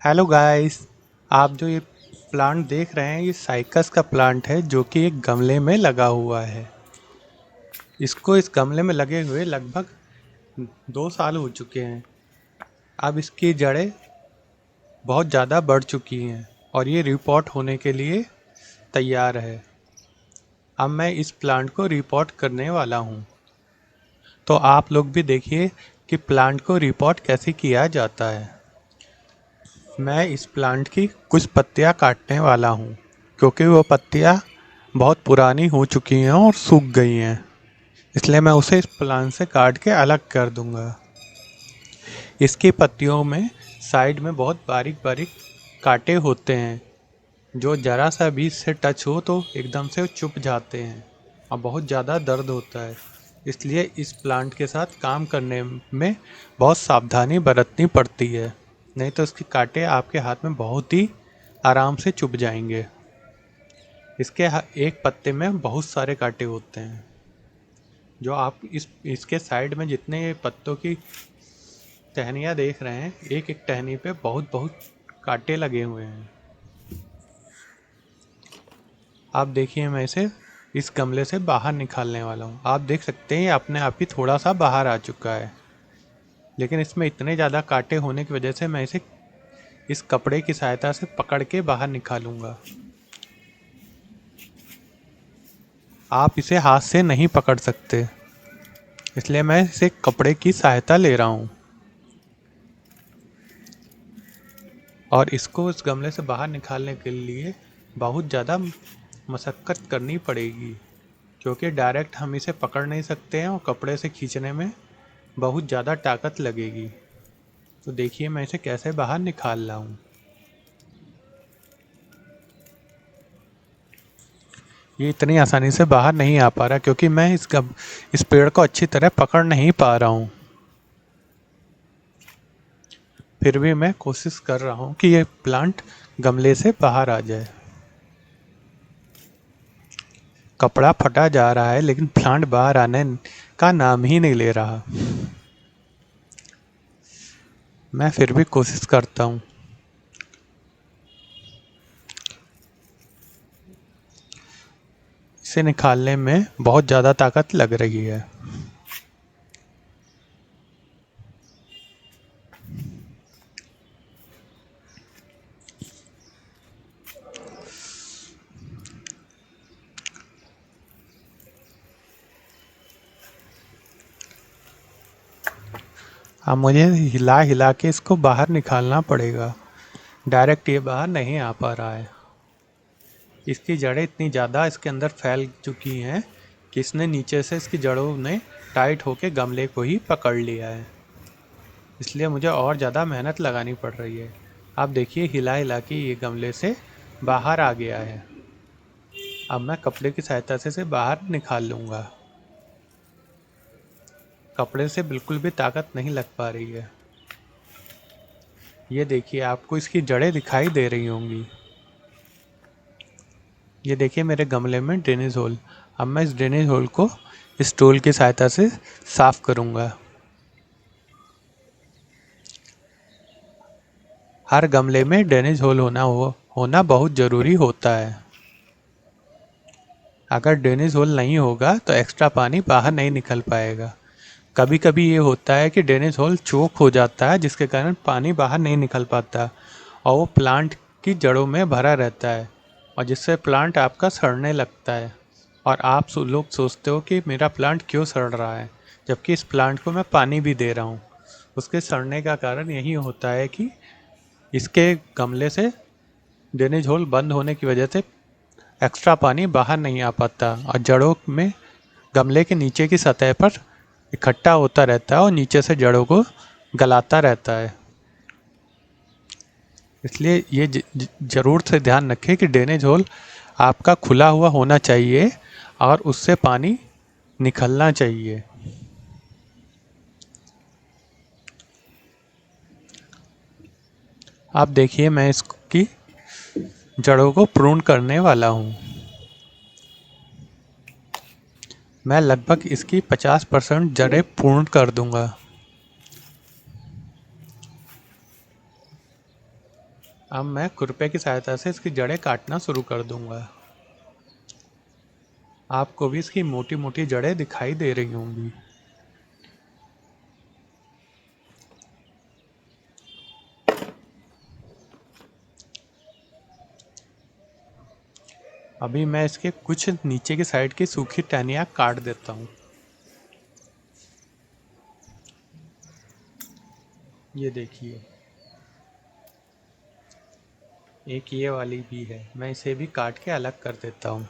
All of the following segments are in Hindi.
Hello guys. आप जो ये प्लांट देख रहे हैं ये साइकस का प्लांट है जो कि एक गमले में लगा हुआ है। इसको इस गमले में लगे हुए लगभग 2 साल हो चुके हैं। अब इसकी जड़ें बहुत ज़्यादा बढ़ चुकी हैं और ये रिपोर्ट होने के लिए तैयार है। अब मैं इस प्लांट को रिपोर्ट करने वाला हूँ, तो आप लोग भी देखिए कि प्लांट को रिपोर्ट कैसे किया जाता है। मैं इस प्लांट की कुछ पत्तियां काटने वाला हूँ क्योंकि वो पत्तियां बहुत पुरानी हो चुकी हैं और सूख गई हैं, इसलिए मैं उसे इस प्लांट से काट के अलग कर दूंगा। इसकी पत्तियों में साइड में बहुत बारीक बारीक कांटे होते हैं जो ज़रा सा भी इससे टच हो तो एकदम से चुभ जाते हैं और बहुत ज़्यादा दर्द होता है। इसलिए इस प्लांट के साथ काम करने में बहुत सावधानी बरतनी पड़ती है, नहीं तो इसके कांटे आपके हाथ में बहुत ही आराम से चुभ जाएंगे। इसके एक पत्ते में बहुत सारे कांटे होते हैं। जो आप इसके साइड में जितने पत्तों की टहनियाँ देख रहे हैं, एक एक टहनी पे बहुत बहुत कांटे लगे हुए हैं। आप देखिए, मैं इसे इस गमले से बाहर निकालने वाला हूँ। आप देख सकते हैं ये अपने आप ही थोड़ा सा बाहर आ चुका है, लेकिन इसमें इतने ज़्यादा कांटे होने की वजह से मैं इसे इस कपड़े की सहायता से पकड़ के बाहर निकालूंगा। आप इसे हाथ से नहीं पकड़ सकते, इसलिए मैं इसे कपड़े की सहायता ले रहा हूँ और इसको इस गमले से बाहर निकालने के लिए बहुत ज़्यादा मशक्क़त करनी पड़ेगी क्योंकि डायरेक्ट हम इसे पकड़ नहीं सकते हैं और कपड़े से खींचने में बहुत ज़्यादा ताकत लगेगी। तो देखिए मैं इसे कैसे बाहर निकाल रहा हूँ। ये इतनी आसानी से बाहर नहीं आ पा रहा क्योंकि मैं इस पेड़ को अच्छी तरह पकड़ नहीं पा रहा हूँ। फिर भी मैं कोशिश कर रहा हूँ कि ये प्लांट गमले से बाहर आ जाए। कपड़ा फटा जा रहा है लेकिन प्लांट बाहर आने का नाम ही नहीं ले रहा। मैं फिर भी कोशिश करता हूँ। इसे निकालने में बहुत ज़्यादा ताकत लग रही है। अब मुझे हिला हिला के इसको बाहर निकालना पड़ेगा। डायरेक्ट ये बाहर नहीं आ पा रहा है। इसकी जड़ें इतनी ज़्यादा इसके अंदर फैल चुकी हैं कि इसने नीचे से इसकी जड़ों ने टाइट होके गमले को ही पकड़ लिया है। इसलिए मुझे और ज़्यादा मेहनत लगानी पड़ रही है। आप देखिए हिला हिला के ये गमले से बाहर आ गया है। अब मैं कपड़े की सहायता से इसे बाहर निकाल लूँगा। कपड़े से बिल्कुल भी ताकत नहीं लग पा रही है। ये देखिए, आपको इसकी जड़ें दिखाई दे रही होंगी। ये देखिए मेरे गमले में ड्रेनेज होल। अब मैं इस ड्रेनेज होल को इस टूल की सहायता से साफ करूँगा। हर गमले में ड्रेनेज होल होना बहुत ज़रूरी होता है। अगर ड्रेनेज होल नहीं होगा तो एक्स्ट्रा पानी बाहर नहीं निकल पाएगा। कभी कभी ये होता है कि ड्रेनेज होल चोक हो जाता है जिसके कारण पानी बाहर नहीं निकल पाता और वो प्लांट की जड़ों में भरा रहता है और जिससे प्लांट आपका सड़ने लगता है। और आप लोग सोचते हो कि मेरा प्लांट क्यों सड़ रहा है, जबकि इस प्लांट को मैं पानी भी दे रहा हूँ। उसके सड़ने का कारण यही होता है कि इसके गमले से ड्रेनेज होल बंद होने की वजह से एक्स्ट्रा पानी बाहर नहीं आ पाता और जड़ों में गमले के नीचे की सतह पर इकट्ठा होता रहता है और नीचे से जड़ों को गलाता रहता है। इसलिए ये ज़रूर से ध्यान रखें कि ड्रेनेज होल आपका खुला हुआ होना चाहिए और उससे पानी निकलना चाहिए। आप देखिए मैं इसकी जड़ों को प्रून करने वाला हूँ। मैं लगभग इसकी 50% जड़ें पूर्ण कर दूंगा। अब मैं खुरपे की सहायता से इसकी जड़ें काटना शुरू कर दूंगा। आपको भी इसकी मोटी मोटी जड़ें दिखाई दे रही होंगी। अभी मैं इसके कुछ नीचे की साइड की सूखी टहनियाँ काट देता हूँ। ये देखिए, एक ये वाली भी है, मैं इसे भी काट के अलग कर देता हूँ।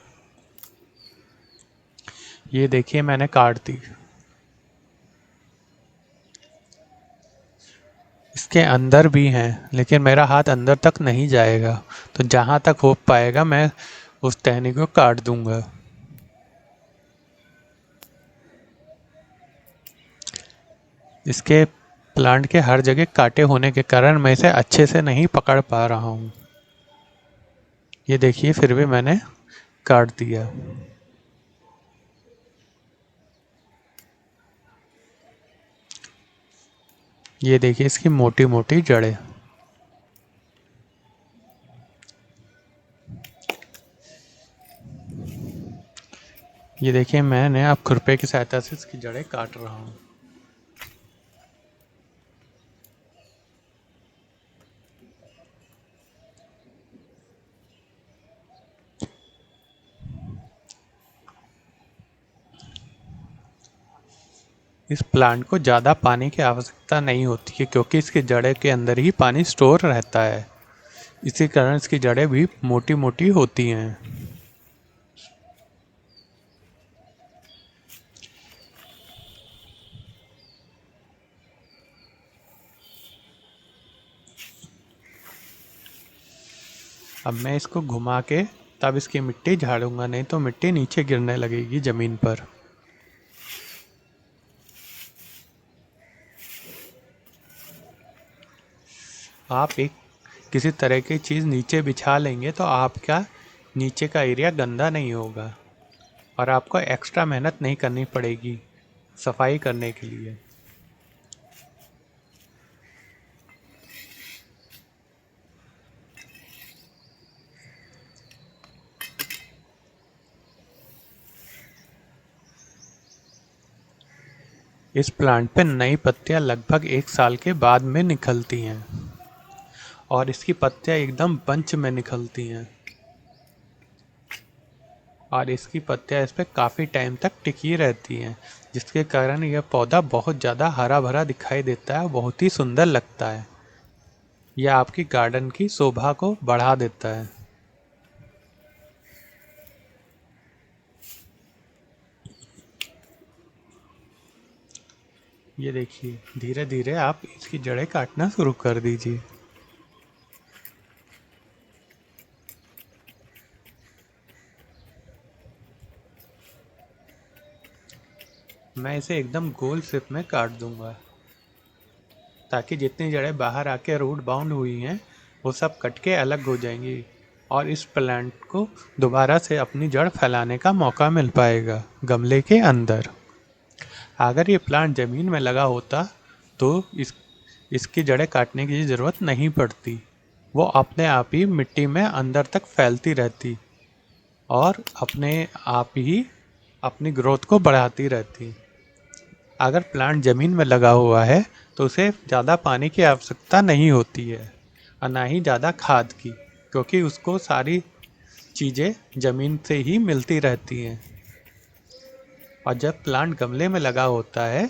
ये देखिए, मैंने काट दी। इसके अंदर भी हैं, लेकिन मेरा हाथ अंदर तक नहीं जाएगा, तो जहाँ तक हो पाएगा मैं उस टहनी को काट दूंगा। इसके प्लांट के हर जगह कांटे होने के कारण मैं इसे अच्छे से नहीं पकड़ पा रहा हूँ। ये देखिए, फिर भी मैंने काट दिया। ये देखिए, इसकी मोटी मोटी जड़ें। ये देखिए, मैंने अब खुरपे की सहायता से इसकी जड़ें काट रहा हूँ। इस प्लांट को ज़्यादा पानी की आवश्यकता नहीं होती है, क्योंकि इसकी जड़ें के अंदर ही पानी स्टोर रहता है। इसी कारण इसकी जड़ें भी मोटी मोटी होती हैं। अब मैं इसको घुमा के तब इसकी मिट्टी झाड़ूंगा, नहीं तो मिट्टी नीचे गिरने लगेगी ज़मीन पर। आप एक किसी तरह की चीज़ नीचे बिछा लेंगे तो आपका नीचे का एरिया गंदा नहीं होगा और आपको एक्स्ट्रा मेहनत नहीं करनी पड़ेगी सफाई करने के लिए। इस प्लांट पे नई पत्तियां लगभग 1 साल के बाद में निकलती हैं और इसकी पत्तियां एकदम बंच में निकलती हैं और इसकी पत्तियां इस पर काफ़ी टाइम तक टिकी रहती हैं, जिसके कारण यह पौधा बहुत ज़्यादा हरा भरा दिखाई देता है, बहुत ही सुंदर लगता है। यह आपकी गार्डन की शोभा को बढ़ा देता है। ये देखिए, धीरे धीरे आप इसकी जड़ें काटना शुरू कर दीजिए। मैं इसे एकदम गोल शेप में काट दूंगा, ताकि जितनी जड़ें बाहर आके रूट बाउंड हुई हैं वो सब कट के अलग हो जाएंगी और इस प्लांट को दोबारा से अपनी जड़ फैलाने का मौका मिल पाएगा गमले के अंदर। अगर ये प्लांट ज़मीन में लगा होता तो इसकी जड़ें काटने की ज़रूरत नहीं पड़ती, वो अपने आप ही मिट्टी में अंदर तक फैलती रहती और अपने आप ही अपनी ग्रोथ को बढ़ाती रहती। अगर प्लांट ज़मीन में लगा हुआ है तो उसे ज़्यादा पानी की आवश्यकता नहीं होती है और ना ही ज़्यादा खाद की, क्योंकि उसको सारी चीज़ें ज़मीन से ही मिलती रहती हैं। और जब प्लांट गमले में लगा होता है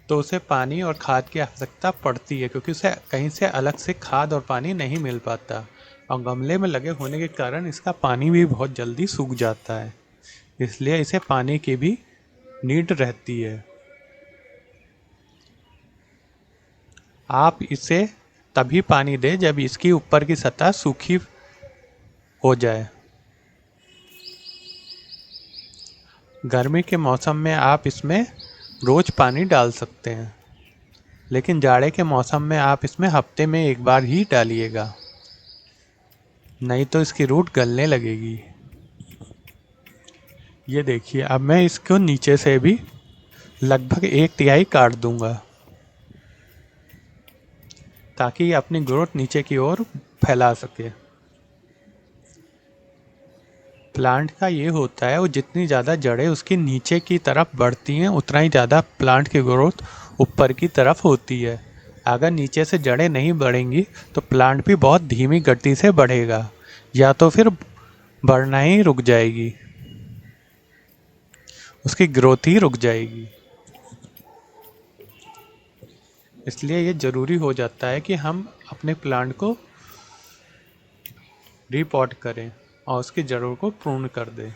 तो उसे पानी और खाद की आवश्यकता पड़ती है, क्योंकि उसे कहीं से अलग से खाद और पानी नहीं मिल पाता और गमले में लगे होने के कारण इसका पानी भी बहुत जल्दी सूख जाता है, इसलिए इसे पानी की भी नीड रहती है। आप इसे तभी पानी दें जब इसकी ऊपर की सतह सूखी हो जाए। गर्मी के मौसम में आप इसमें रोज़ पानी डाल सकते हैं, लेकिन जाड़े के मौसम में आप इसमें हफ्ते में एक बार ही डालिएगा, नहीं तो इसकी रूट गलने लगेगी। ये देखिए, अब मैं इसको नीचे से भी लगभग 1/3 काट दूंगा, ताकि ये अपनी ग्रोथ नीचे की ओर फैला सके। प्लांट का ये होता है, वो जितनी ज़्यादा जड़ें उसकी नीचे की तरफ बढ़ती हैं उतना ही ज़्यादा प्लांट की ग्रोथ ऊपर की तरफ होती है। अगर नीचे से जड़ें नहीं बढ़ेंगी तो प्लांट भी बहुत धीमी गति से बढ़ेगा, या तो फिर बढ़ना ही रुक जाएगी, उसकी ग्रोथ ही रुक जाएगी। इसलिए ये ज़रूरी हो जाता है कि हम अपने प्लांट को रीपॉट करें और उसकी जड़ों को प्रून कर दें।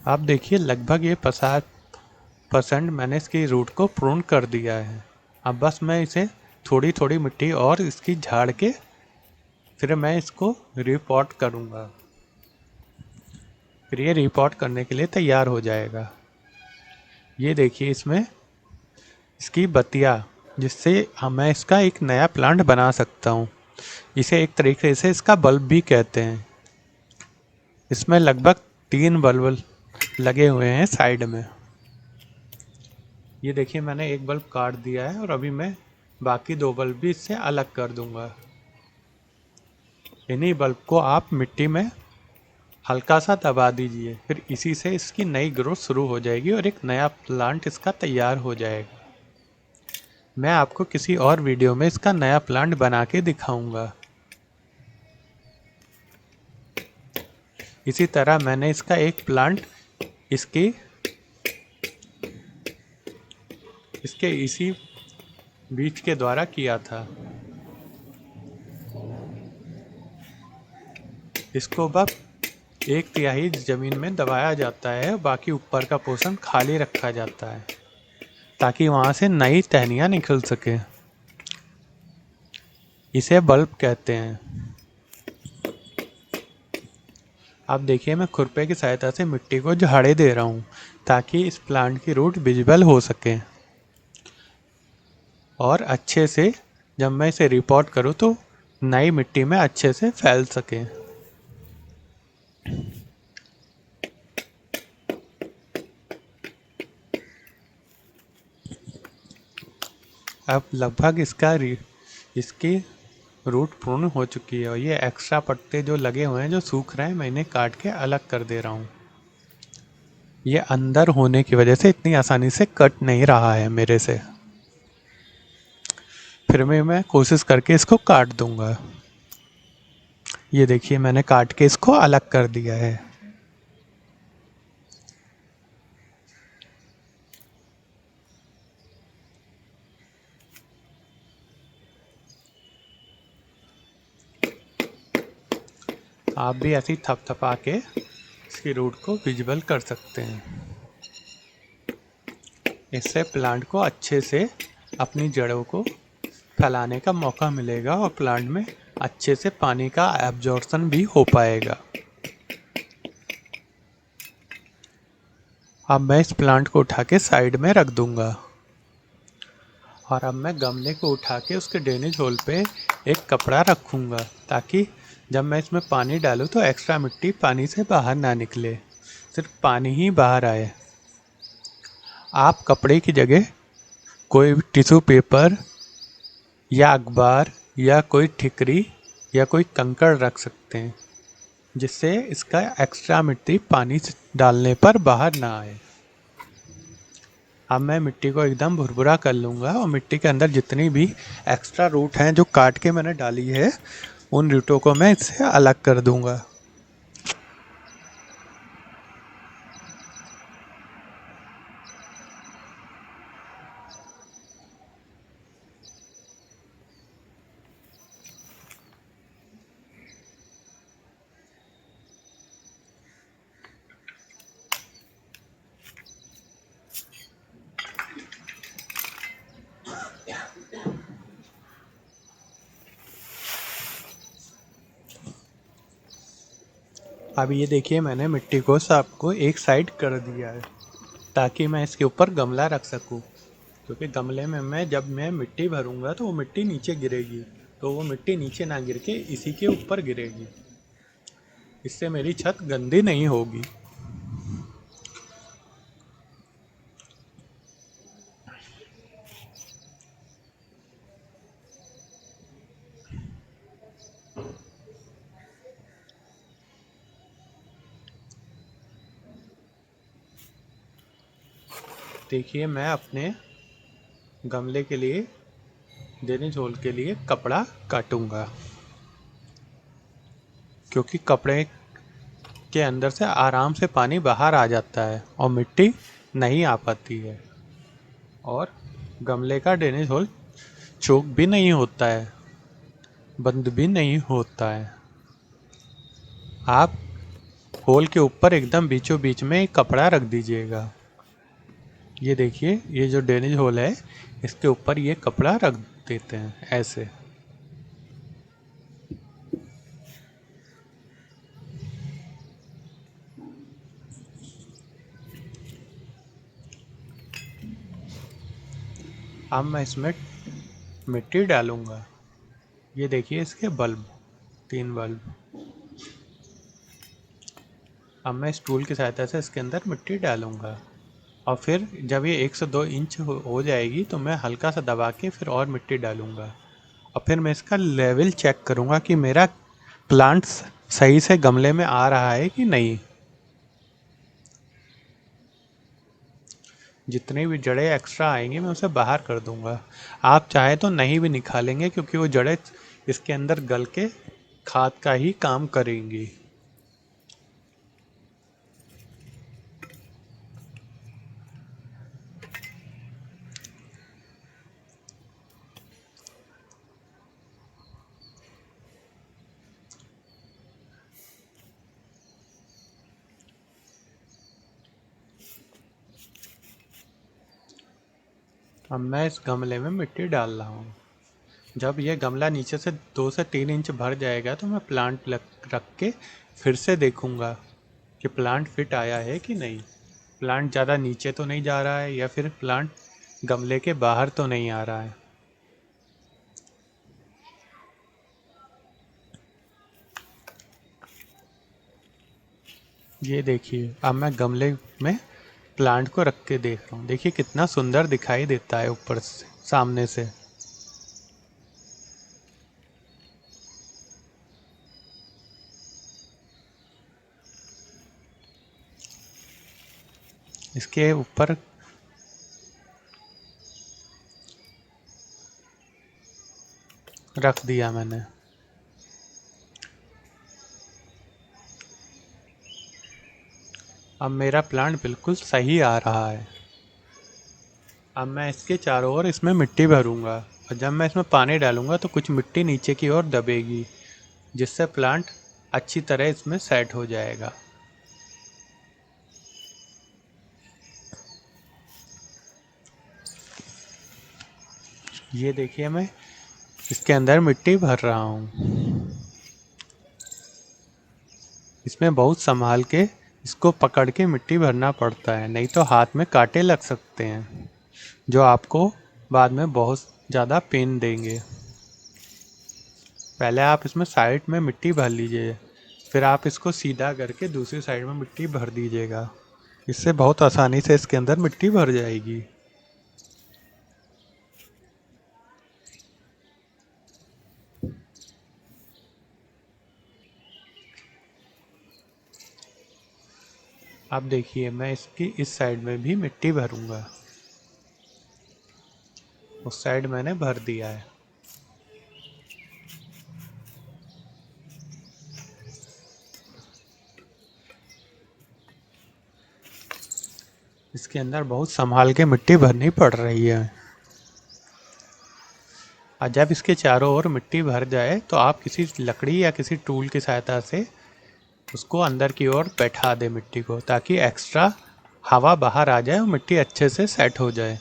आप देखिए लगभग ये 50% मैंने इसकी रूट को प्रून कर दिया है। अब बस मैं इसे थोड़ी थोड़ी मिट्टी और इसकी झाड़ के फिर मैं इसको रीपॉट करूँगा। फिर ये रीपॉट करने के लिए तैयार हो जाएगा। ये देखिए इसमें इसकी बतिया, जिससे मैं इसका एक नया प्लांट बना सकता हूँ। इसे एक तरीके से इसका बल्ब भी कहते हैं। इसमें लगभग 3 बल्ब लगे हुए हैं साइड में। ये देखिए मैंने एक बल्ब काट दिया है और अभी मैं बाकी 2 बल्ब भी इससे अलग कर दूंगा। इन्हीं बल्ब को आप मिट्टी में हल्का सा दबा दीजिए, फिर इसी से इसकी नई ग्रोथ शुरू हो जाएगी और एक नया प्लांट इसका तैयार हो जाएगा। मैं आपको किसी और वीडियो में इसका नया प्लांट बना के दिखाऊंगा। इसी तरह मैंने इसका एक प्लांट इसके इसी बीज के द्वारा किया था। इसको बस 1/3 ज़मीन में दबाया जाता है, बाकी ऊपर का पोर्शन खाली रखा जाता है ताकि वहाँ से नई टहनियाँ निकल सके। इसे बल्ब कहते हैं। अब देखिए मैं खुरपे की सहायता से मिट्टी को झाड़े दे रहा हूँ ताकि इस प्लांट की रूट विजिबल हो सके और अच्छे से जब मैं इसे रिपोर्ट करूँ तो नई मिट्टी में अच्छे से फैल सके। अब लगभग इसकी रूट पूर्ण हो चुकी है और ये एक्स्ट्रा पत्ते जो लगे हुए हैं जो सूख रहे हैं मैं इन्हें काट के अलग कर दे रहा हूँ। ये अंदर होने की वजह से इतनी आसानी से कट नहीं रहा है मेरे से। फिर मैं कोशिश करके इसको काट दूंगा। ये देखिए मैंने काट के इसको अलग कर दिया है। आप भी ऐसी थपथपा के इसकी रूट को विजिबल कर सकते हैं। इससे प्लांट को अच्छे से अपनी जड़ों को फैलाने का मौका मिलेगा और प्लांट में अच्छे से पानी का एब्जॉर्प्शन भी हो पाएगा। अब मैं इस प्लांट को उठा के साइड में रख दूंगा और अब मैं गमले को उठा के उसके ड्रेनेज होल पे एक कपड़ा रखूँगा ताकि जब मैं इसमें पानी डालूँ तो एक्स्ट्रा मिट्टी पानी से बाहर ना निकले, सिर्फ पानी ही बाहर आए। आप कपड़े की जगह कोई टिश्यू पेपर या अखबार या कोई ठिकरी या कोई कंकड़ रख सकते हैं, जिससे इसका एक्स्ट्रा मिट्टी पानी से डालने पर बाहर ना आए। अब मैं मिट्टी को एकदम भुरभुरा कर लूँगा और मिट्टी के अंदर जितनी भी एक्स्ट्रा रूट हैं जो काट के मैंने डाली है उन रूटों को मैं इससे अलग कर दूँगा। अब ये देखिए मैंने मिट्टी को सबको एक साइड कर दिया है ताकि मैं इसके ऊपर गमला रख सकूं, क्योंकि गमले में जब मैं मिट्टी भरूंगा तो वो मिट्टी नीचे गिरेगी, तो वो मिट्टी नीचे ना गिर के इसी के ऊपर गिरेगी। इससे मेरी छत गंदी नहीं होगी। देखिए मैं अपने गमले के लिए ड्रेनेज होल के लिए कपड़ा काटूंगा, क्योंकि कपड़े के अंदर से आराम से पानी बाहर आ जाता है और मिट्टी नहीं आ पाती है, और गमले का ड्रेनेज होल चोक भी नहीं होता है, बंद भी नहीं होता है। आप होल के ऊपर एकदम बीचों बीच में एक कपड़ा रख दीजिएगा। ये देखिए, ये जो ड्रेनेज होल है इसके ऊपर ये कपड़ा रख देते हैं ऐसे। अब मैं इसमें मिट्टी डालूंगा। ये देखिए इसके बल्ब, 3 बल्ब। अब मैं इस टूल की सहायता से इसके अंदर मिट्टी डालूंगा, और फिर जब ये 1 से 2 इंच हो जाएगी तो मैं हल्का सा दबा के फिर और मिट्टी डालूंगा, और फिर मैं इसका लेवल चेक करूंगा कि मेरा प्लांट सही से गमले में आ रहा है कि नहीं। जितनी भी जड़ें एक्स्ट्रा आएंगी मैं उसे बाहर कर दूंगा। आप चाहे तो नहीं भी निकालेंगे, क्योंकि वो जड़ें इसके अंदर गल के खाद का ही काम करेंगी। अब मैं इस गमले में मिट्टी डाल रहा हूँ। जब यह गमला नीचे से 2 से 3 इंच भर जाएगा तो मैं प्लांट रख के फिर से देखूंगा कि प्लांट फिट आया है कि नहीं। प्लांट ज़्यादा नीचे तो नहीं जा रहा है, या फिर प्लांट गमले के बाहर तो नहीं आ रहा है। ये देखिए, अब मैं गमले में प्लांट को रख के देख रहा हूँ। देखिए कितना सुंदर दिखाई देता है ऊपर से, सामने से। इसके ऊपर रख दिया मैंने। अब मेरा प्लांट बिल्कुल सही आ रहा है। अब मैं इसके चारों ओर इसमें मिट्टी भरूंगा, और जब मैं इसमें पानी डालूंगा तो कुछ मिट्टी नीचे की ओर दबेगी, जिससे प्लांट अच्छी तरह इसमें सेट हो जाएगा। ये देखिए, मैं इसके अंदर मिट्टी भर रहा हूँ। इसमें बहुत संभाल के इसको पकड़ के मिट्टी भरना पड़ता है, नहीं तो हाथ में कांटे लग सकते हैं, जो आपको बाद में बहुत ज़्यादा पेन देंगे। पहले आप इसमें साइड में मिट्टी भर लीजिए, फिर आप इसको सीधा करके दूसरी साइड में मिट्टी भर दीजिएगा। इससे बहुत आसानी से इसके अंदर मिट्टी भर जाएगी। अब देखिए, मैं इसकी इस साइड में भी मिट्टी भरूंगा। उस साइड मैंने भर दिया है। इसके अंदर बहुत संभाल के मिट्टी भरनी पड़ रही है। और जब इसके चारों ओर मिट्टी भर जाए तो आप किसी लकड़ी या किसी टूल की सहायता से उसको अंदर की ओर बैठा दें मिट्टी को, ताकि एक्स्ट्रा हवा बाहर आ जाए और मिट्टी अच्छे से सेट हो जाए,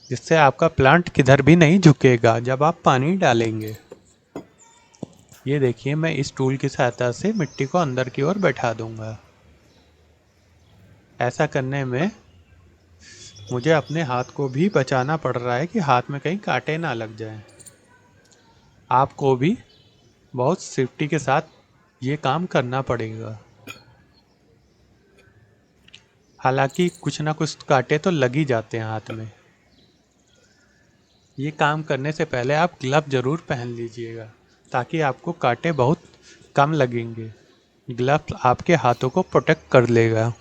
जिससे आपका प्लांट किधर भी नहीं झुकेगा जब आप पानी डालेंगे। ये देखिए, मैं इस टूल की सहायता से मिट्टी को अंदर की ओर बैठा दूंगा। ऐसा करने में मुझे अपने हाथ को भी बचाना पड़ रहा है कि हाथ में कहीं कांटे ना लग जाएं। आपको भी बहुत सेफ्टी के साथ ये काम करना पड़ेगा। हालांकि कुछ ना कुछ कांटे तो लग ही जाते हैं हाथ में। ये काम करने से पहले आप ग्लव ज़रूर पहन लीजिएगा, ताकि आपको कांटे बहुत कम लगेंगे। ग्लव आपके हाथों को प्रोटेक्ट कर लेगा।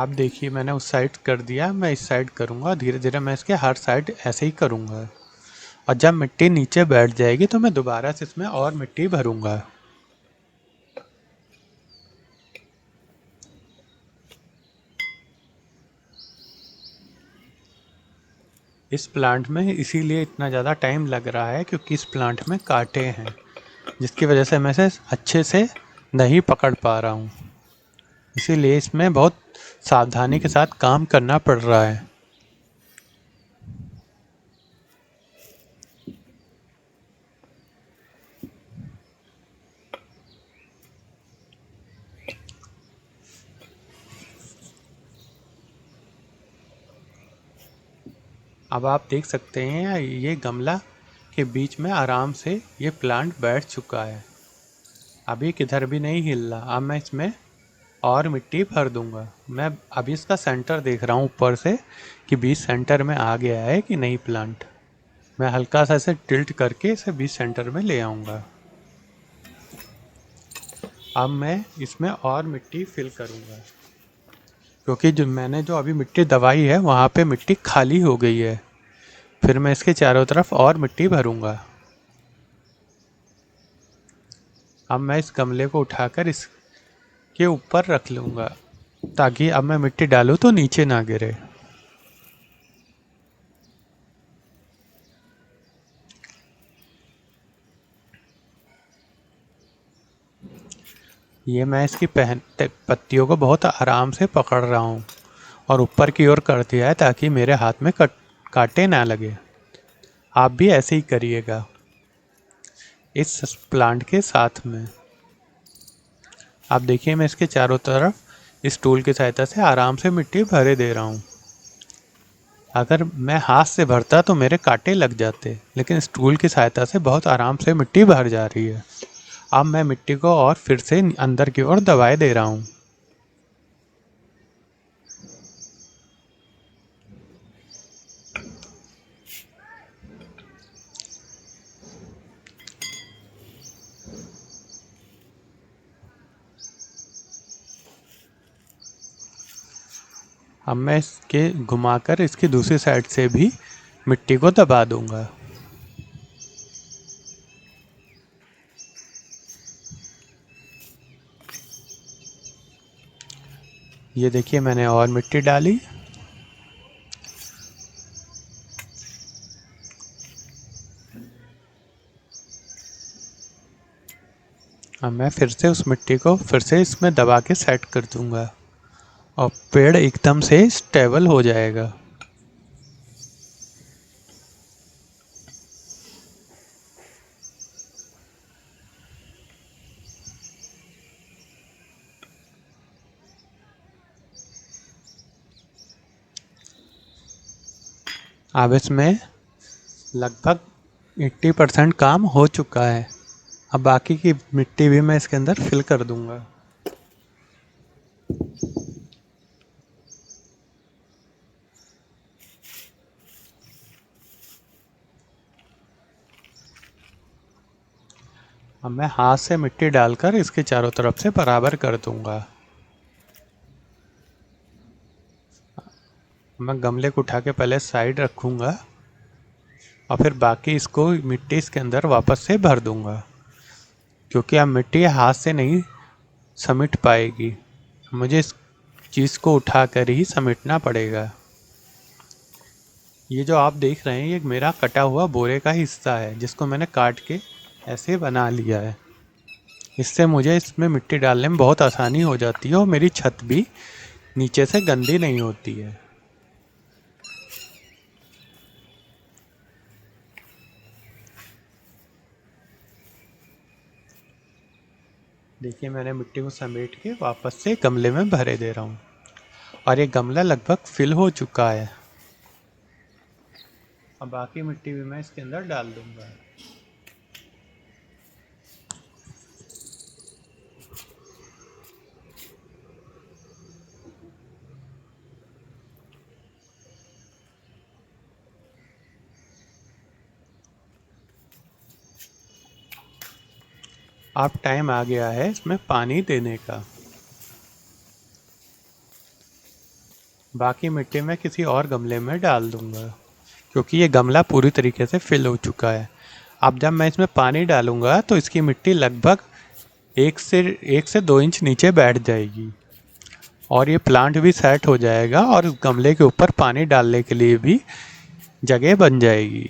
आप देखिए मैंने उस साइड कर दिया, मैं इस साइड करूँगा। धीरे धीरे मैं इसके हर साइड ऐसे ही करूँगा, और जब मिट्टी नीचे बैठ जाएगी तो मैं दोबारा से इसमें और मिट्टी भरूँगा। इस प्लांट में इसीलिए इतना ज़्यादा टाइम लग रहा है क्योंकि इस प्लांट में कांटे हैं, जिसकी वजह से मैं इसे अच्छे से नहीं पकड़ पा रहा हूँ। इसीलिए इसमें बहुत सावधानी के साथ काम करना पड़ रहा है। अब आप देख सकते हैं ये गमला के बीच में आराम से ये प्लांट बैठ चुका है, अभी किधर भी नहीं हिल रहा। अब मैं इसमें और मिट्टी भर दूंगा। मैं अभी इसका सेंटर देख रहा हूँ ऊपर से कि बीच सेंटर में आ गया है कि नहीं प्लांट। मैं हल्का सा इसे टिल्ट करके इसे बीच सेंटर में ले आऊँगा। अब मैं इसमें और मिट्टी फिल करूँगा, क्योंकि जो अभी मिट्टी दबाई है वहाँ पे मिट्टी खाली हो गई है। फिर मैं इसके चारों तरफ और मिट्टी भरूँगा। अब मैं इस गमले को उठाकर इसके ऊपर रख लूँगा, ताकि अब मैं मिट्टी डालूँ तो नीचे ना गिरे। ये मैं इसकी पत्तियों को बहुत आराम से पकड़ रहा हूँ और ऊपर की ओर कर दिया है ताकि मेरे हाथ में कांटे ना लगे। आप भी ऐसे ही करिएगा इस प्लांट के साथ में। आप देखिए मैं इसके चारों तरफ इस टूल की सहायता से आराम से मिट्टी भरे दे रहा हूँ। अगर मैं हाथ से भरता तो मेरे कांटे लग जाते, लेकिन इस टूल की सहायता से बहुत आराम से मिट्टी भर जा रही है। अब मैं मिट्टी को और फिर से अंदर की ओर दबाए दे रहा हूँ। अब मैं इसके घुमाकर इसकी दूसरी साइड से भी मिट्टी को दबा दूंगा। ये देखिए मैंने और मिट्टी डाली। अब मैं फिर से उस मिट्टी को फिर से इसमें दबा के सेट कर दूंगा और पेड़ एकदम से स्टेबल हो जाएगा। अब इसमें लगभग 80% काम हो चुका है। अब बाकी की मिट्टी भी मैं इसके अंदर फिल कर दूंगा। अब मैं हाथ से मिट्टी डालकर इसके चारों तरफ से बराबर कर दूंगा। मैं गमले को उठा के पहले साइड रखूंगा और फिर बाकी इसको मिट्टी इसके अंदर वापस से भर दूंगा, क्योंकि अब मिट्टी हाथ से नहीं समेट पाएगी। मुझे इस चीज़ को उठाकर ही समेटना पड़ेगा। ये जो आप देख रहे हैं ये मेरा कटा हुआ बोरे का हिस्सा है, जिसको मैंने काट के ऐसे बना लिया है। इससे मुझे इसमें मिट्टी डालने में बहुत आसानी हो जाती है और मेरी छत भी नीचे से गंदी नहीं होती है। देखिए मैंने मिट्टी को समेट के वापस से गमले में भरे दे रहा हूँ और ये गमला लगभग फिल हो चुका है। अब बाकी मिट्टी भी मैं इसके अंदर डाल दूंगा। अब टाइम आ गया है इसमें पानी देने का। बाकी मिट्टी मैं किसी और गमले में डाल दूंगा, क्योंकि ये गमला पूरी तरीके से फिल हो चुका है। अब जब मैं इसमें पानी डालूंगा तो इसकी मिट्टी लगभग 1 से 2 इंच नीचे बैठ जाएगी और ये प्लांट भी सेट हो जाएगा और इस गमले के ऊपर पानी डालने के लिए भी जगह बन जाएगी।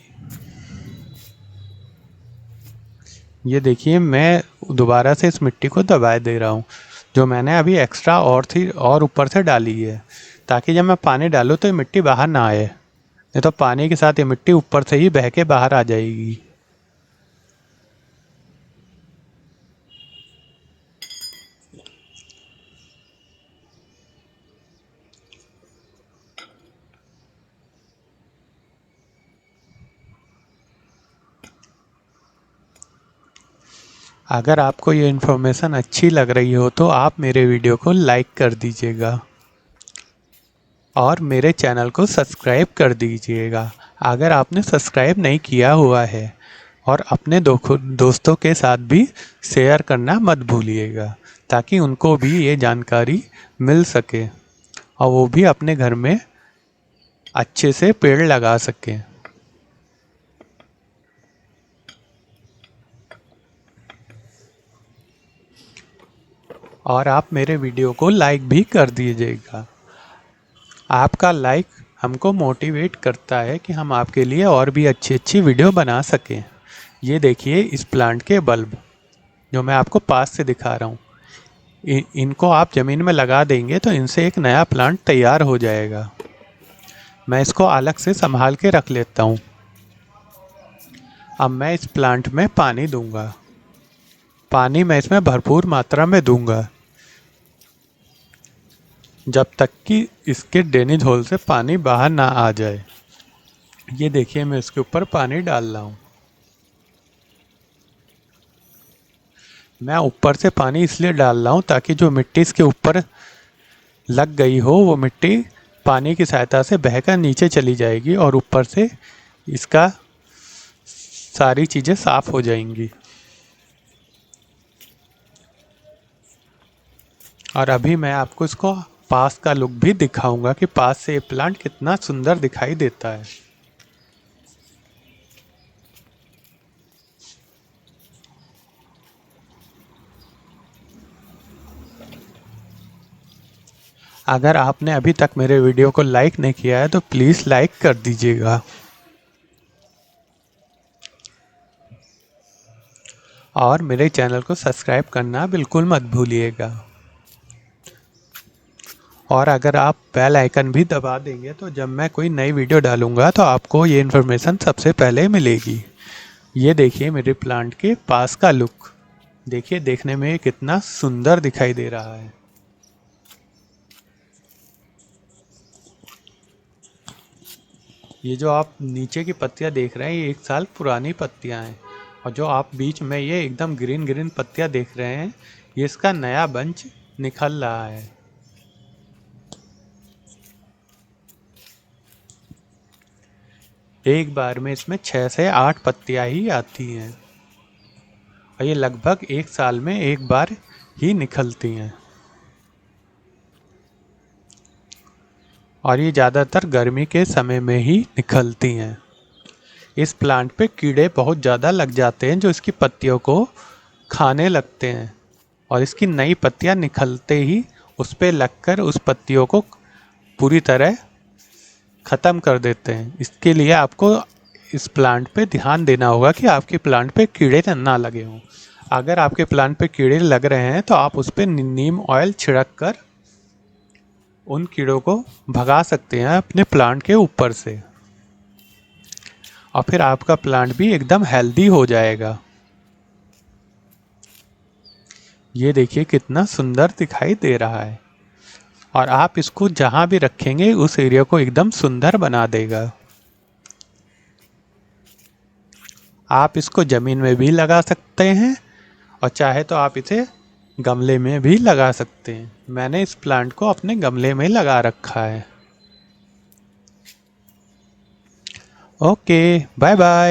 ये देखिए, मैं दोबारा से इस मिट्टी को दबा दे रहा हूँ, जो मैंने अभी एक्स्ट्रा और थी और ऊपर से डाली है, ताकि जब मैं पानी डालूँ तो ये मिट्टी बाहर ना आए, नहीं तो पानी के साथ ये मिट्टी ऊपर से ही बह के बाहर आ जाएगी। अगर आपको ये इन्फॉर्मेशन अच्छी लग रही हो तो आप मेरे वीडियो को लाइक कर दीजिएगा और मेरे चैनल को सब्सक्राइब कर दीजिएगा अगर आपने सब्सक्राइब नहीं किया हुआ है, और अपने दोस्तों के साथ भी शेयर करना मत भूलिएगा, ताकि उनको भी ये जानकारी मिल सके और वो भी अपने घर में अच्छे से पेड़ लगा सकें। और आप मेरे वीडियो को लाइक भी कर दीजिएगा। आपका लाइक हमको मोटिवेट करता है कि हम आपके लिए और भी अच्छी अच्छी वीडियो बना सकें। ये देखिए इस प्लांट के बल्ब जो मैं आपको पास से दिखा रहा हूँ, इनको आप ज़मीन में लगा देंगे तो इनसे एक नया प्लांट तैयार हो जाएगा। मैं इसको अलग से संभाल के रख लेता हूँ। अब मैं इस प्लांट में पानी दूंगा। पानी मैं इसमें भरपूर मात्रा में दूंगा जब तक कि इसके ड्रेनेज होल से पानी बाहर ना आ जाए। ये देखिए, मैं इसके ऊपर पानी डाल रहा हूँ। मैं ऊपर से पानी इसलिए डाल रहा हूँ ताकि जो मिट्टी इसके ऊपर लग गई हो वो मिट्टी पानी की सहायता से बहकर नीचे चली जाएगी और ऊपर से इसका सारी चीज़ें साफ हो जाएंगी। और अभी मैं आपको इसको पास का लुक भी दिखाऊंगा कि पास से ये प्लांट कितना सुंदर दिखाई देता है। अगर आपने अभी तक मेरे वीडियो को लाइक नहीं किया है तो प्लीज़ लाइक कर दीजिएगा और मेरे चैनल को सब्सक्राइब करना बिल्कुल मत भूलिएगा। और अगर आप बेल आइकन भी दबा देंगे तो जब मैं कोई नई वीडियो डालूंगा तो आपको ये इन्फॉर्मेशन सबसे पहले मिलेगी। ये देखिए मेरे प्लांट के पास का लुक, देखिए देखने में कितना सुंदर दिखाई दे रहा है। ये जो आप नीचे की पत्तियां देख रहे हैं ये 1 साल पुरानी पत्तियां हैं, और जो आप बीच में ये एकदम ग्रीन ग्रीन पत्तियां देख रहे हैं ये इसका नया बंच निकल रहा है। एक बार में इसमें 6 से 8 पत्तियां ही आती हैं और ये लगभग 1 साल में एक बार ही निकलती हैं, और ये ज़्यादातर गर्मी के समय में ही निकलती हैं। इस प्लांट पे कीड़े बहुत ज़्यादा लग जाते हैं जो इसकी पत्तियों को खाने लगते हैं, और इसकी नई पत्तियां निकलते ही उस पे लगकर उस पत्तियों को पूरी तरह ख़त्म कर देते हैं। इसके लिए आपको इस प्लांट पे ध्यान देना होगा कि आपके प्लांट पे कीड़े ना लगे हों। अगर आपके प्लांट पे कीड़े लग रहे हैं तो आप उस पर नीम ऑयल छिड़क कर उन कीड़ों को भगा सकते हैं अपने प्लांट के ऊपर से, और फिर आपका प्लांट भी एकदम हेल्दी हो जाएगा। ये देखिए कितना सुंदर दिखाई दे रहा है, और आप इसको जहाँ भी रखेंगे उस एरिया को एकदम सुंदर बना देगा। आप इसको ज़मीन में भी लगा सकते हैं और चाहे तो आप इसे गमले में भी लगा सकते हैं। मैंने इस प्लांट को अपने गमले में लगा रखा है। Okay, bye bye.